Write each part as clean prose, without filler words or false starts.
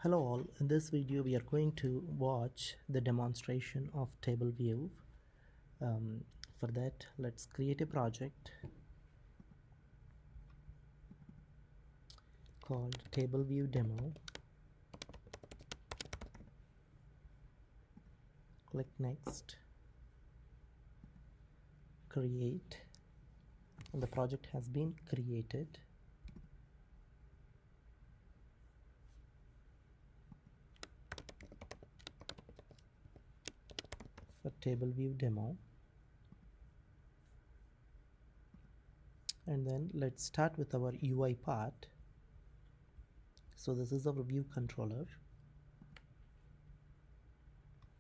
Hello all, in this video we are going to watch the demonstration of TableView. For that, let's create a project called TableView demo. Click next, create, and the project has been created. For TableView demo, and then let's start with our UI part. So this is our view controller.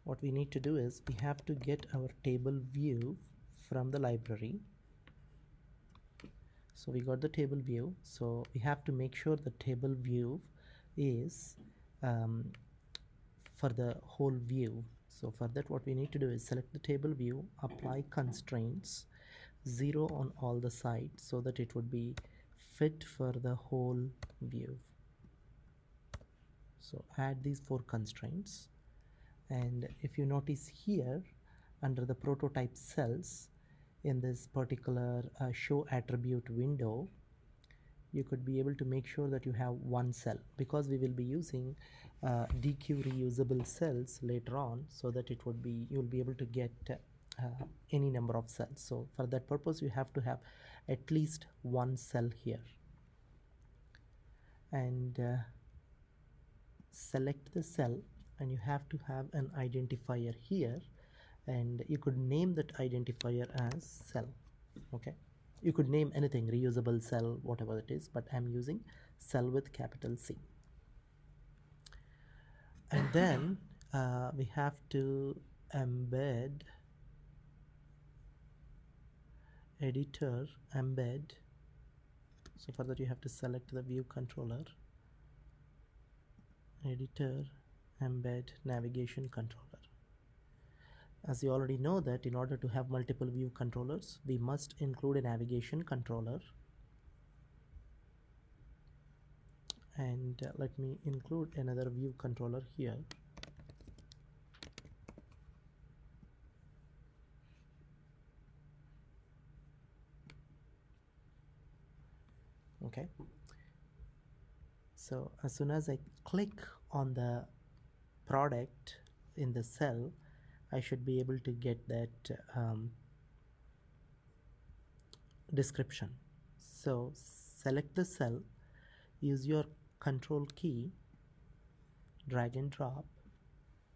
What we need to do is we have to get our table view from the library. So we got the table view, so we have to make sure the table view is for the whole view. So for that, what we need to do is select the table view, apply constraints, 0 on all the sides so that it would be fit for the whole view. So add these 4 constraints, and if you notice here under the prototype cells in this particular show attribute window, you could be able to make sure that you have one cell, because we will be using DQ reusable cells later on, so that it would be, you'll be able to get any number of cells. So for that purpose you have to have at least one cell here, and select the cell, and you have to have an identifier here, and you could name that identifier as cell. Okay, you could name anything, reusable cell, whatever it is, but I'm using cell with capital C. And then we have to embed editor, embed. So for that you have to select the view controller, editor, embed navigation controller. As you already know that in order to have multiple view controllers, we must include a navigation controller. And let me include another view controller here. Okay, so as soon as I click on the product in the cell, I should be able to get that description. So select the cell, use your control key, drag and drop,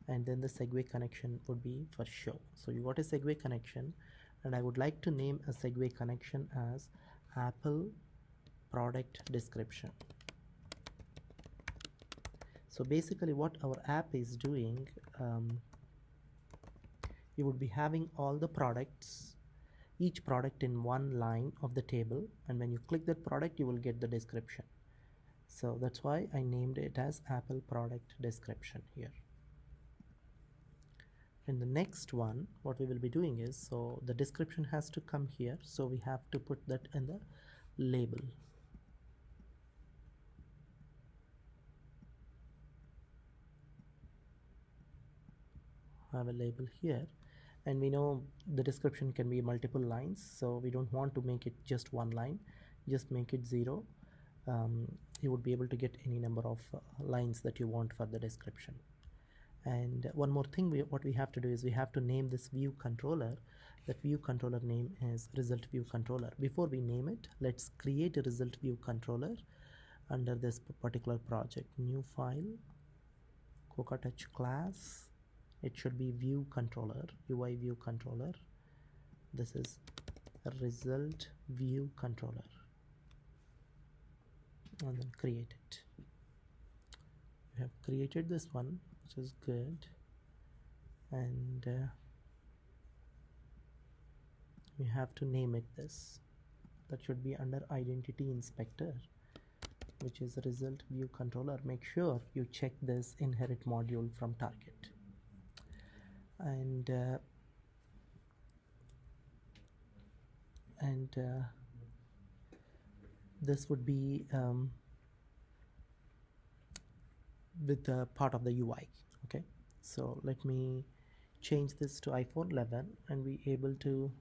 and then the segue connection would be for show. So you got a segue connection, and I would like to name a segue connection as Apple product description. So basically what our app is doing, you would be having all the products, each product in one line of the table, and when you click that product you will get the description. So that's why I named it as Apple product description here. And the next one, what we will be doing is, so the description has to come here, so we have to put that in the label. I have a label here, and we know the description can be multiple lines, so we don't want to make it just one line, just make it 0. You would be able to get any number of lines that you want for the description. And one more thing, what we have to do is we have to name this view controller. That view controller name is result view controller. Before we name it, let's create a result view controller under this particular project. New file, CocoaTouch class. It should be view controller, UI view controller. This is a result view controller, and then create it. We have created this one, which is good, and we have to name it this. That should be under identity inspector, which is result view controller. Make sure you check this inherit module from target. And this would be with the part of the UI. Okay, so let me change this to iPhone 11 and be able to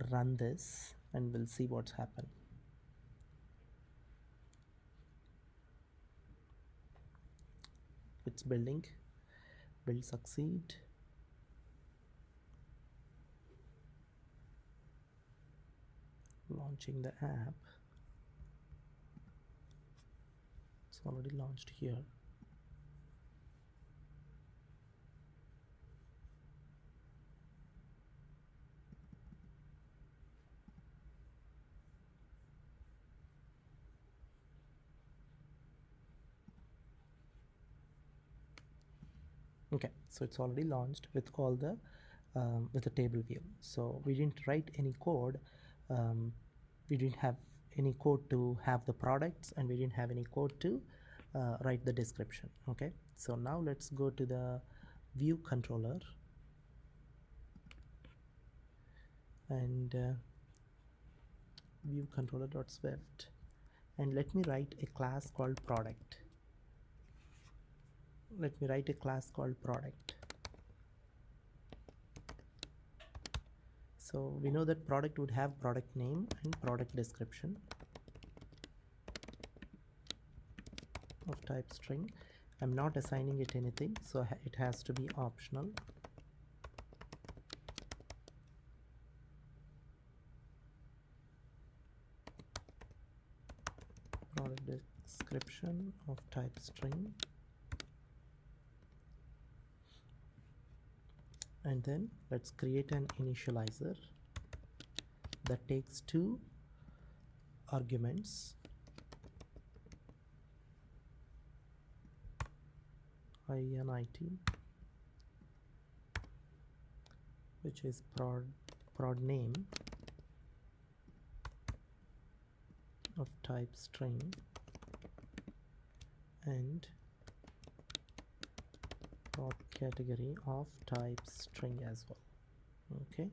run this, and we'll see what's happened. It's building. Build succeed. Launching the app. It's already launched here. Okay, so it's already launched with all the with the table view. So we didn't write any code. We didn't have any code to have the products, and we didn't have any code to write the description. Okay, so now let's go to the view controller and view controller.swift, and let me write a class called product. Let me write a class called product. So we know that product would have product name and product description of type string. I'm not assigning it anything, so it has to be optional. Product description of type string, and then let's create an initializer that takes two arguments, I and it, which is prod name of type string and prod category of type string as well. Okay,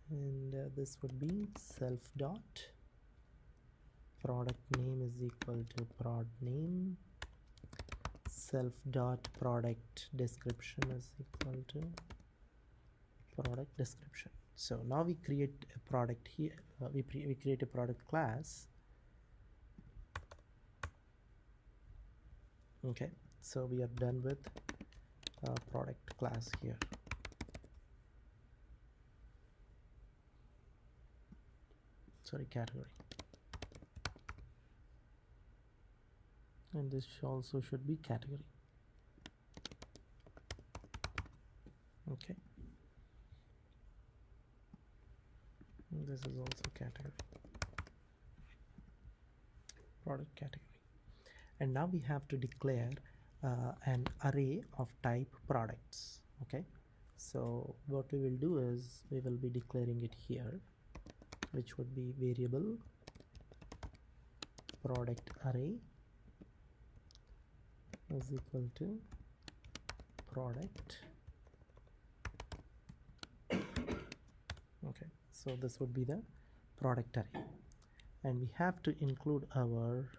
and this would be self dot product name is equal to prod name, self dot product description is equal to product description. So now we create a product here. We create a product class. Okay, so we are done with product class here. Sorry, category. And this also should be category. Okay, and this is also category, product category. And now we have to declare an array of type products. Okay, so what we will do is we will be declaring it here, which would be variable product array is equal to product. Okay, so this would be the product array, and we have to include our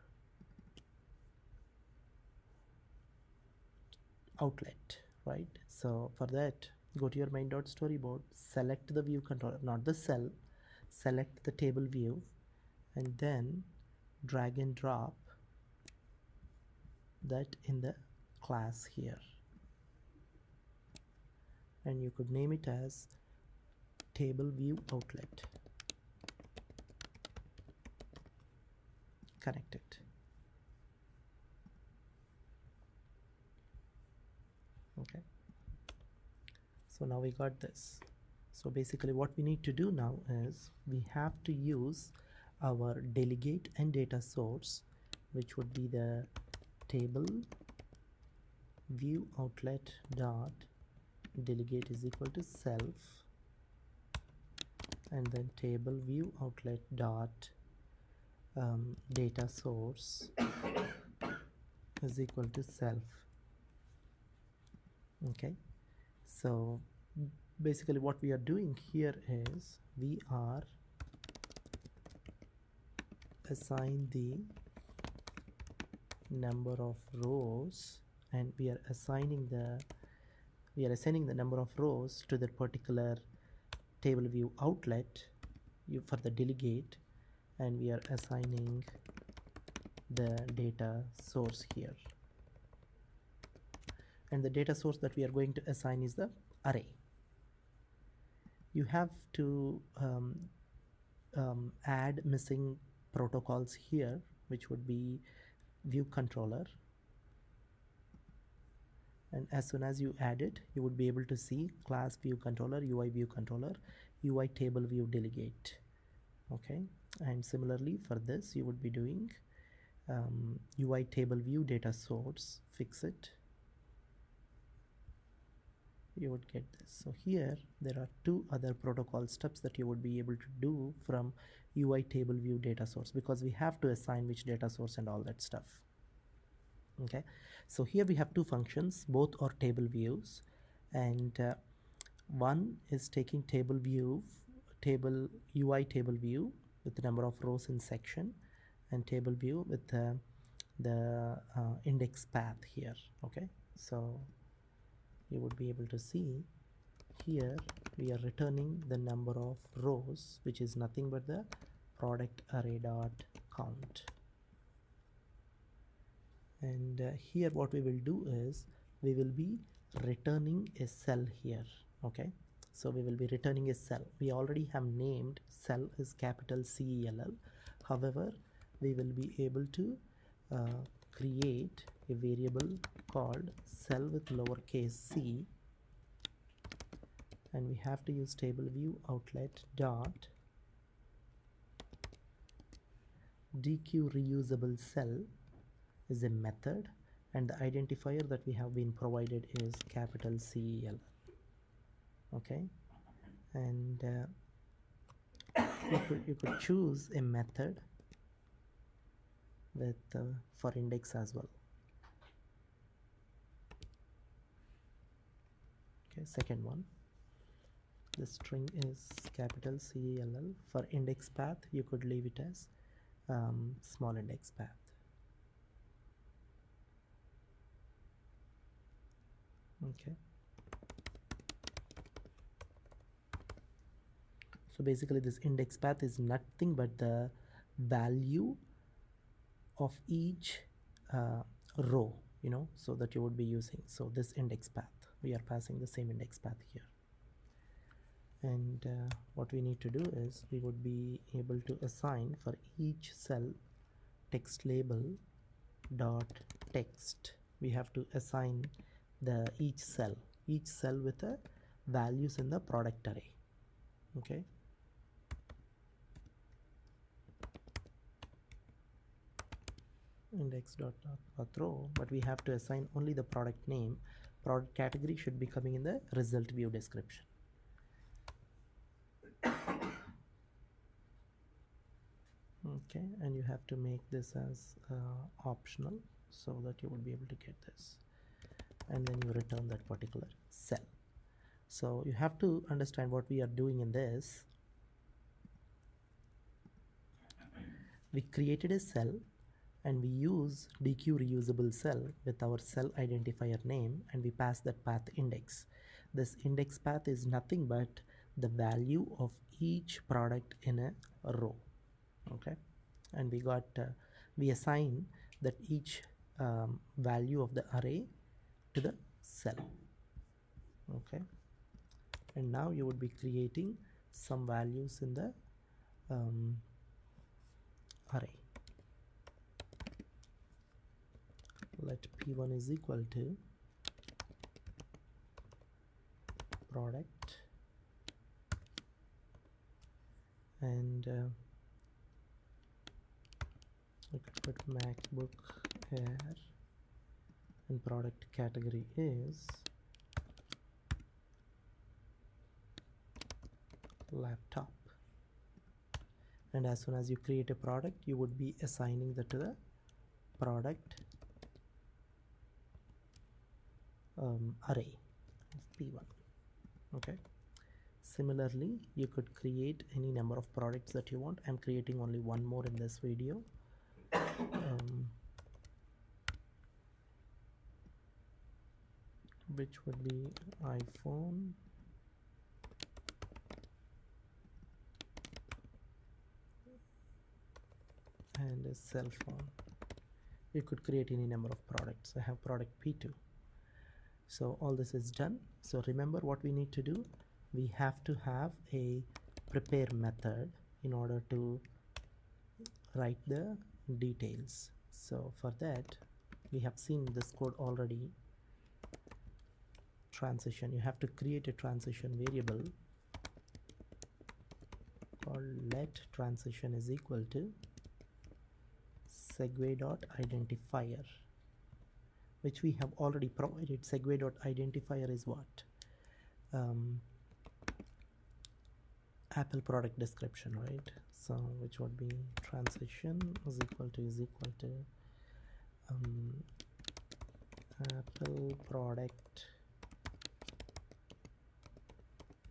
outlet, right? So for that, go to your main.storyboard, select the view controller, not the cell, select the table view, and then drag and drop that in the class here, and you could name it as table view outlet. Connect it. Okay, so now we got this. So basically what we need to do now is we have to use our delegate and data source, which would be the table view outlet dot delegate is equal to self, and then table view outlet dot data source is equal to self. Okay, so basically what we are doing here is we are assign the number of rows, and we are assigning the number of rows to that particular table view outlet for the delegate, and we are assigning the data source here, and the data source that we are going to assign is the array. You have to add missing protocols here, which would be view controller, and as soon as you add it, you would be able to see class view controller, UI view controller, UI table view delegate. Okay, and similarly for this you would be doing UI table view data source, fix it, you would get this. So here there are two other protocol steps that you would be able to do from UI table view data source, because we have to assign which data source and all that stuff. Okay, so here we have two functions, both are table views, and one is taking UI table view with the number of rows in section, and table view with the index path here. Okay, so you would be able to see here we are returning the number of rows, which is nothing but the product array dot count. And here what we will do is we will be returning a cell here. Okay, so we will be returning a cell. We already have named cell is capital CELL. However, we will be able to create a variable called cell with lowercase c, and we have to use table view outlet dot DQ reusable cell is a method, and the identifier that we have been provided is capital CEL. Okay, and you could choose a method with for index as well. Okay, second one, the string is capital CELL. For index path you could leave it as small index path. Okay, so basically this index path is nothing but the value of each row, so that you would be using. So this index path, we are passing the same index path here, and what we need to do is we would be able to assign for each cell text label dot text. We have to assign each cell with the values in the product array. Okay, index dot row, but we have to assign only the product name. Product category should be coming in the result view description. Okay, and you have to make this as optional so that you will be able to get this, and then you return that particular cell. So you have to understand what we are doing in this. We created a cell and we use DQ reusable cell with our cell identifier name, and we pass that path index. This index path is nothing but the value of each product in a row. Okay, and we assign that each value of the array to the cell. Okay, and now you would be creating some values in the array. Let p1 is equal to product, and we could put MacBook Air, and product category is laptop. And as soon as you create a product, you would be assigning that to the product array of p1. Okay, similarly you could create any number of products that you want. I'm creating only one more in this video. which would be iPhone and a cell phone. You could create any number of products. I have product P2. So all this is done. So remember what we need to do. We have to have a prepare method in order to write the details. So for that, we have seen this code already. Transition, you have to create a transition variable called let transition is equal to segue.identifier, which we have already provided. Segue.identifier is what? Apple product description, right? So which would be transition is equal to Apple product.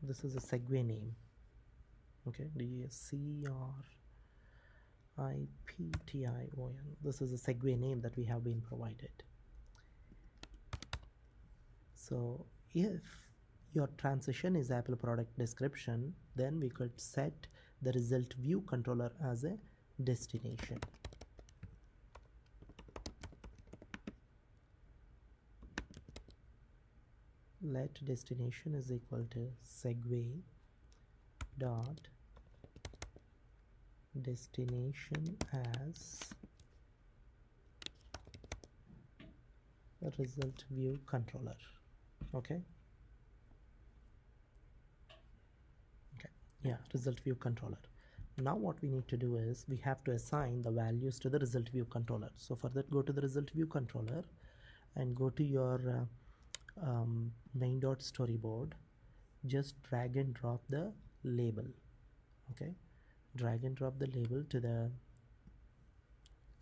This is a segue name. Okay, DSCRIPTION. This is a segue name that we have been provided. So if your transition is Apple product description, then we could set the result view controller as a destination. Let destination is equal to segue dot destination as a result view controller. Okay, yeah, result view controller. Now what we need to do is we have to assign the values to the result view controller. So for that, go to the result view controller and go to your main.storyboard. Just drag and drop the label. Okay, drag and drop the label to the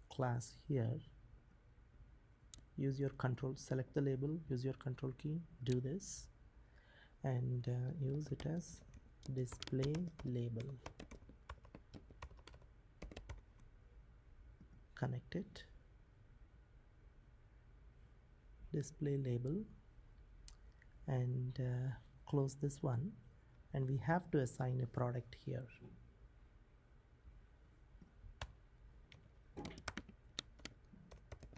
class here. Use your control, select the label, use your control key, do this, and use it as display label. Connect it, display label, and close this one, and we have to assign a product here.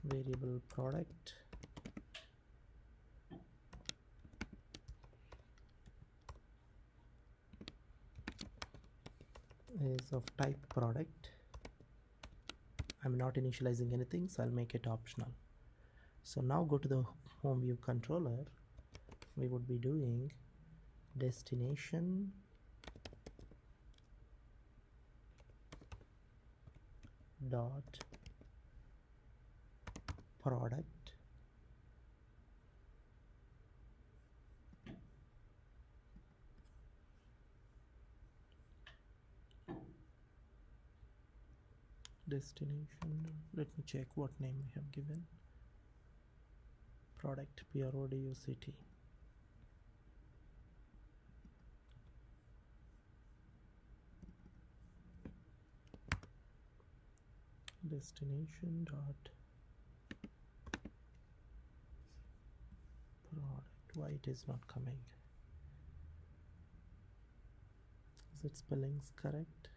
Variable product is of type product. I'm not initializing anything, so I'll make it optional. So now go to the home view controller. We would be doing destination dot product destination. Let me check what name we have given. Product PRODUCT. Destination dot product. Why it is not coming? Is it spellings correct?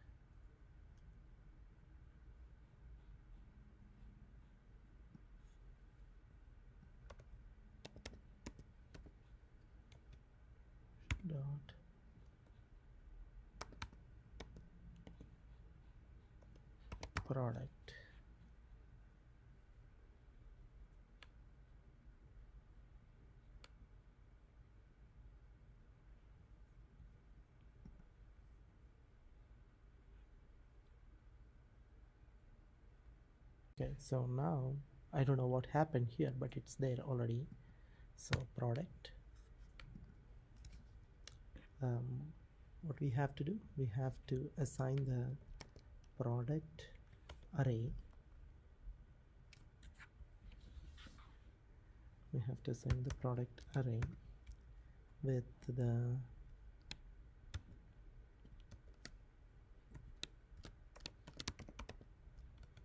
Dot product. Okay, so now I don't know what happened here, but it's there already. So product, what we have to do, we have to assign the product array. We have to assign the product array with the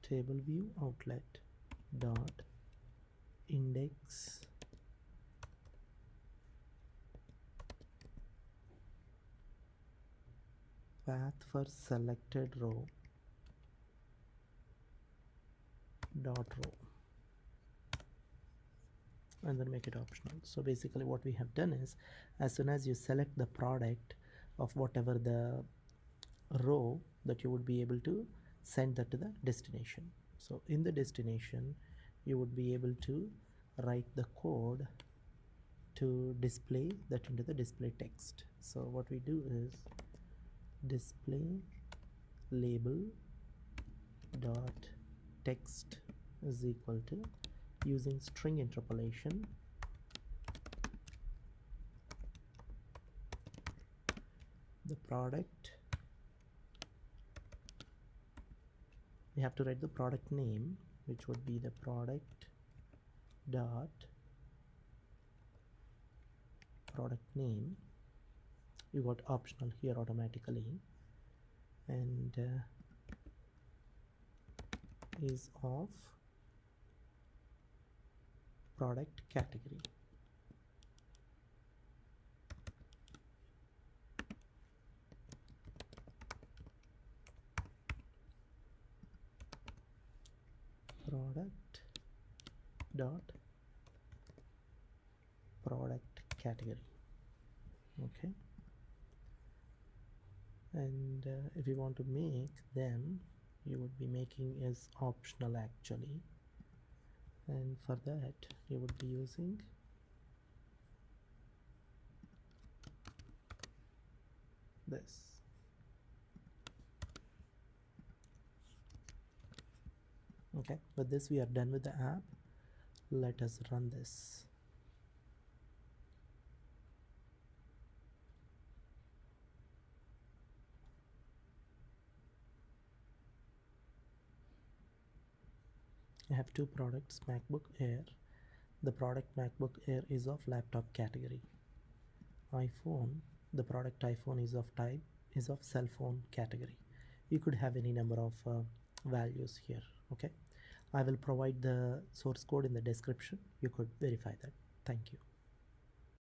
table view outlet dot index path for selected row dot row, and then make it optional. So basically what we have done is, as soon as you select the product of whatever the row, that you would be able to send that to the destination. So in the destination you would be able to write the code to display that into the display text. So what we do is display label dot text is equal to, using string interpolation, the product. We have to write the product name, which would be the product dot product name. You got optional here automatically, and is of product category. Product dot product category. Okay, and if you want to make them, you would be making is optional actually, and for that you would be using this. Okay, with this we are done with the app. Let us run this. I have two products, MacBook Air. The product MacBook Air is of laptop category. iPhone, the product iPhone is of cell phone category. You could have any number of values here. Okay, I will provide the source code in the description. You could verify that. Thank you.